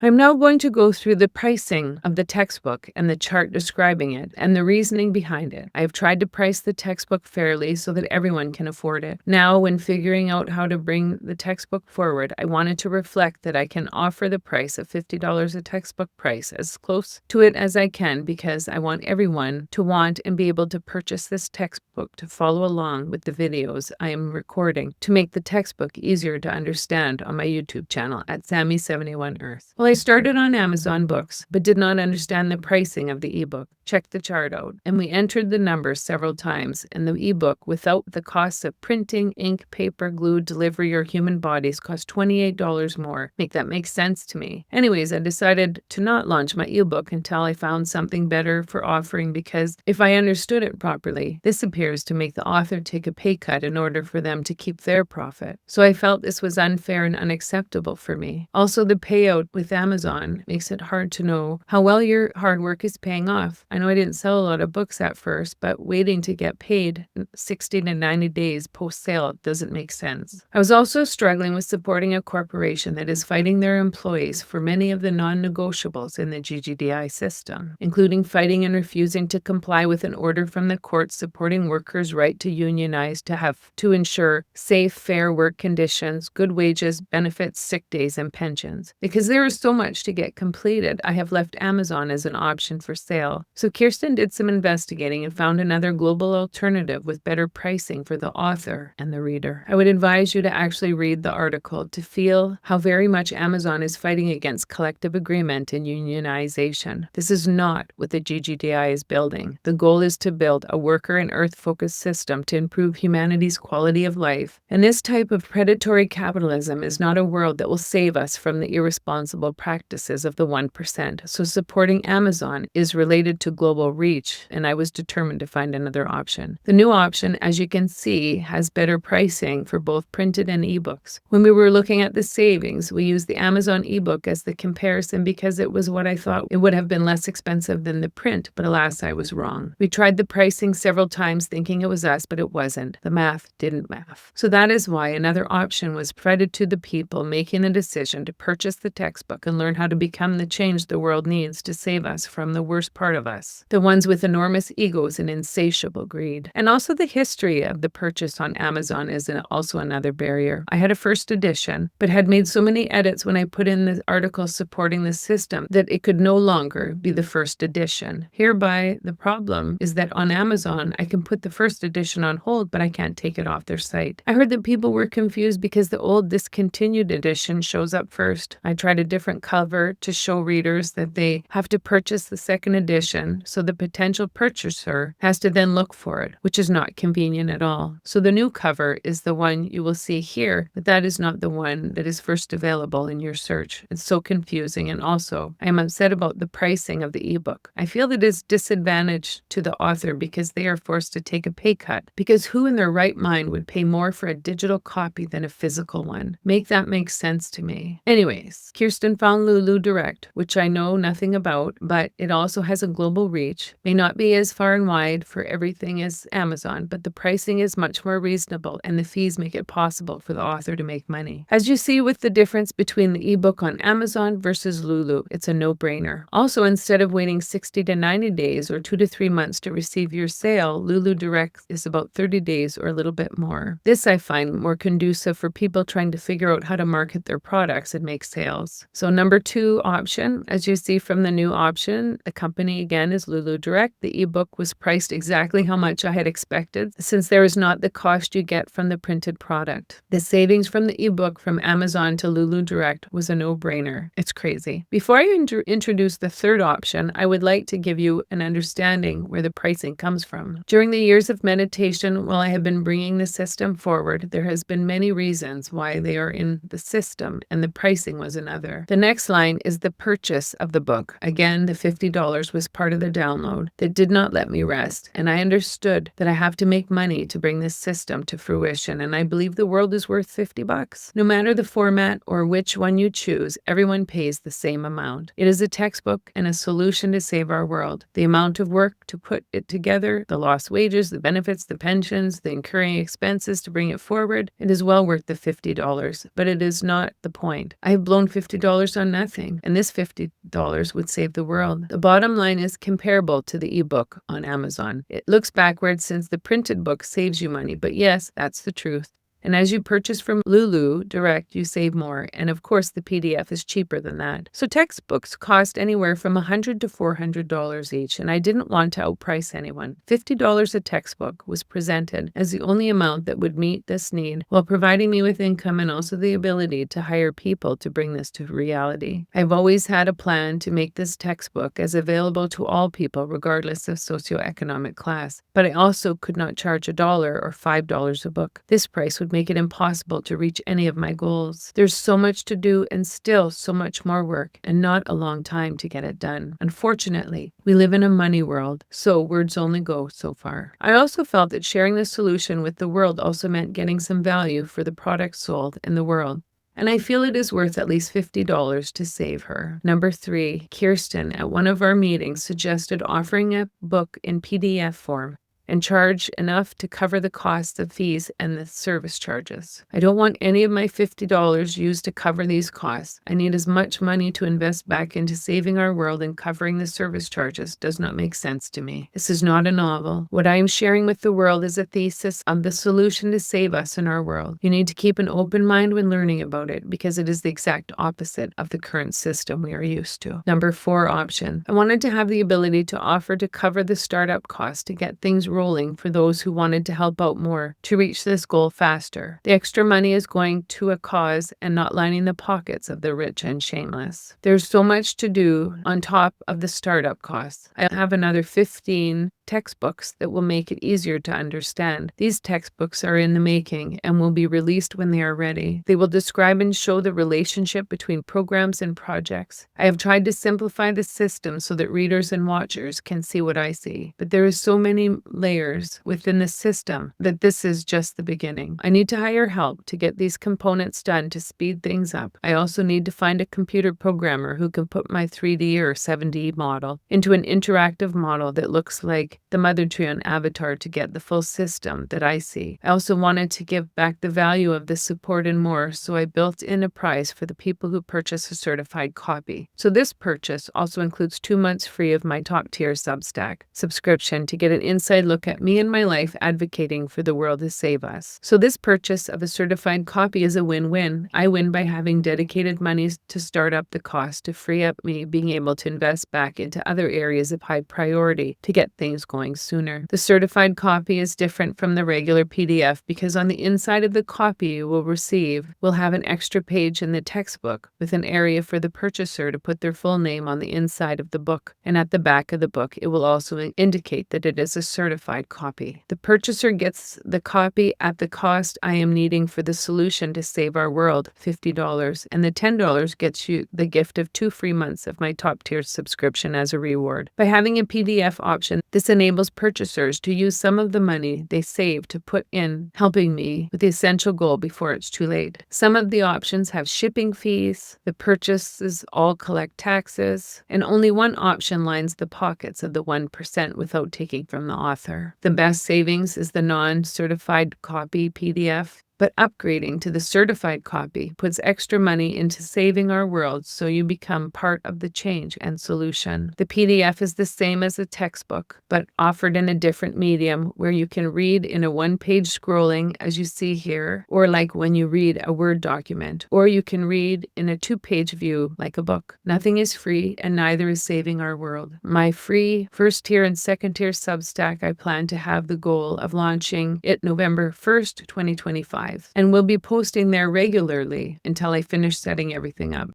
I'm now going to go through the pricing of the textbook and the chart describing it and the reasoning behind it. I have tried to price the textbook fairly so that everyone can afford it. Now, when figuring out how to bring the textbook forward, I wanted to reflect that I can offer the price of $50 a textbook price as close to it as I can because I want everyone to want and be able to purchase this textbook to follow along with the videos I am recording to make the textbook easier to understand on my YouTube channel at Sammy71Earth. Well, I started on Amazon Books, but did not understand the pricing of the ebook. Checked the chart out, and we entered the numbers several times, and the ebook, without the costs of printing, ink, paper, glue, delivery, or human bodies, cost $28 more. Make that make sense to me. Anyways, I decided to not launch my ebook until I found something better for offering because if I understood it properly, this appears to make the author take a pay cut in order for them to keep their profit. So I felt this was unfair and unacceptable for me. Also, the payout with Amazon makes it hard to know how well your hard work is paying off. I know I didn't sell a lot of books at first, but waiting to get paid 60 to 90 days post-sale doesn't make sense. I was also struggling with supporting a corporation that is fighting their employees for many of the non-negotiables in the GGDI system, including fighting and refusing to comply with an order from the court supporting workers' right to unionize to ensure safe, fair work conditions, good wages, benefits, sick days, and pensions. Because there is so much to get completed, I have left Amazon as an option for sale. So Kirsten did some investigating and found another global alternative with better pricing for the author and the reader. I would advise you to actually read the article to feel how very much Amazon is fighting against collective agreement and unionization. This is not what the GGDI is building. The goal is to build a worker and earth-focused system to improve humanity's quality of life. And this type of predatory capitalism is not a world that will save us from the irresponsible practices of the 1%. So supporting Amazon is related to global reach, and I was determined to find another option. The new option, as you can see, has better pricing for both printed and ebooks. When we were looking at the savings, we used the Amazon ebook as the comparison because it was what I thought it would have been less expensive than the print, but alas, I was wrong. We tried the pricing several times thinking it was us, but it wasn't. The math didn't math. So that is why another option was provided to the people making the decision to purchase the textbook and learn how to become the change the world needs to save us from the worst part of us, the ones with enormous egos and insatiable greed. And also the history of the purchase on Amazon is also another barrier. I had a first edition, but had made so many edits when I put in the article supporting the system that it could no longer be the first edition. Hereby, the problem is that on Amazon, I can put the first edition on hold, but I can't take it off their site. I heard that people were confused because the old discontinued edition shows up first. I tried a different cover to show readers that they have to purchase the second edition, so the potential purchaser has to then look for it, which is not convenient at all. So the new cover is the one you will see here, but that is not the one that is first available in your search. It's so confusing, and also I am upset about the pricing of the ebook. I feel that it is disadvantage to the author because they are forced to take a pay cut, because who in their right mind would pay more for a digital copy than a physical one? Make that make sense to me. Anyways, Kirsten found Lulu Direct, which I know nothing about, but it also has a global reach. May not be as far and wide for everything as Amazon, but the pricing is much more reasonable and the fees make it possible for the author to make money. As you see with the difference between the ebook on Amazon versus Lulu, it's a no-brainer. Also, instead of waiting 60 to 90 days or 2 to 3 months to receive your sale, Lulu Direct is about 30 days or a little bit more. This I find more conducive for people trying to figure out how to market their products and make sales. So number 2 option, as you see from the new option, the company again is Lulu Direct. The ebook was priced exactly how much I had expected, since there is not the cost you get from the printed product. The savings from the ebook from Amazon to Lulu Direct was a no-brainer. It's crazy. Before I introduce the third option, I would like to give you an understanding where the pricing comes from. During the years of meditation, while I have been bringing the system forward, there has been many reasons why they are in the system, and the pricing was another. The next line is the purchase of the book. Again, the $50 was part of the download that did not let me rest, and I understood that I have to make money to bring this system to fruition, and I believe the world is worth $50. No matter the format or which one you choose, everyone pays the same amount. It is a textbook and a solution to save our world. The amount of work to put it together, the lost wages, the benefits, the pensions, the incurring expenses to bring it forward, it is well worth the $50, but it is not the point. I have blown $50 on nothing, and this $50 would save the world. The bottom line is comparable to the ebook on Amazon. It looks backwards since the printed book saves you money, but yes, that's the truth. And as you purchase from Lulu Direct, you save more. And of course, the PDF is cheaper than that. So textbooks cost anywhere from $100 to $400 each, and I didn't want to outprice anyone. $50 a textbook was presented as the only amount that would meet this need while providing me with income and also the ability to hire people to bring this to reality. I've always had a plan to make this textbook as available to all people regardless of socioeconomic class, but I also could not charge $1 or $5 a book. This price would make it impossible to reach any of my goals. There's so much to do and still so much more work, and not a long time to get it done. Unfortunately, we live in a money world, so words only go so far. I also felt that sharing the solution with the world also meant getting some value for the products sold in the world. And I feel it is worth at least $50 to save her. Number 3, Kirsten at one of our meetings suggested offering a book in PDF form and charge enough to cover the cost of fees and the service charges. I don't want any of my $50 used to cover these costs. I need as much money to invest back into saving our world, and covering the service charges does not make sense to me. This is not a novel. What I am sharing with the world is a thesis on the solution to save us in our world. You need to keep an open mind when learning about it, because it is the exact opposite of the current system we are used to. Number 4 option. I wanted to have the ability to offer to cover the startup cost to get things rolling for those who wanted to help out more to reach this goal faster. The extra money is going to a cause and not lining the pockets of the rich and shameless. There's so much to do on top of the startup costs. I have another 15 textbooks that will make it easier to understand. These textbooks are in the making and will be released when they are ready. They will describe and show the relationship between programs and projects. I have tried to simplify the system so that readers and watchers can see what I see, but there is so many layers within the system that this is just the beginning. I need to hire help to get these components done to speed things up. I also need to find a computer programmer who can put my 3D or 7D model into an interactive model that looks like the mother tree on Avatar to get the full system that I see. I also wanted to give back the value of the support and more, so I built in a price for the people who purchase a certified copy. So this purchase also includes 2 months free of my top tier Substack subscription to get an inside look at me and my life advocating for the world to save us. So this purchase of a certified copy is a win-win. I win by having dedicated monies to start up the cost to free up me being able to invest back into other areas of high priority to get things going sooner. The certified copy is different from the regular PDF because on the inside of the copy you will receive will have an extra page in the textbook with an area for the purchaser to put their full name on the inside of the book, and at the back of the book it will also indicate that it is a certified copy. The purchaser gets the copy at the cost I am needing for the solution to save our world, $50, and the $10 gets you the gift of 2 free months of my top tier subscription as a reward. By having a PDF option, this enables purchasers to use some of the money they save to put in helping me with the essential goal before it's too late. Some of the options have shipping fees, the purchases all collect taxes, and only one option lines the pockets of the 1% without taking from the author. The best savings is the non-certified copy PDF. But upgrading to the certified copy puts extra money into saving our world, so you become part of the change and solution. The PDF is the same as a textbook, but offered in a different medium where you can read in a 1-page scrolling as you see here, or like when you read a Word document, or you can read in a 2-page view like a book. Nothing is free and neither is saving our world. My free 1st tier and 2nd tier Substack, I plan to have the goal of launching it November 1st, 2025. And we'll be posting there regularly until I finish setting everything up.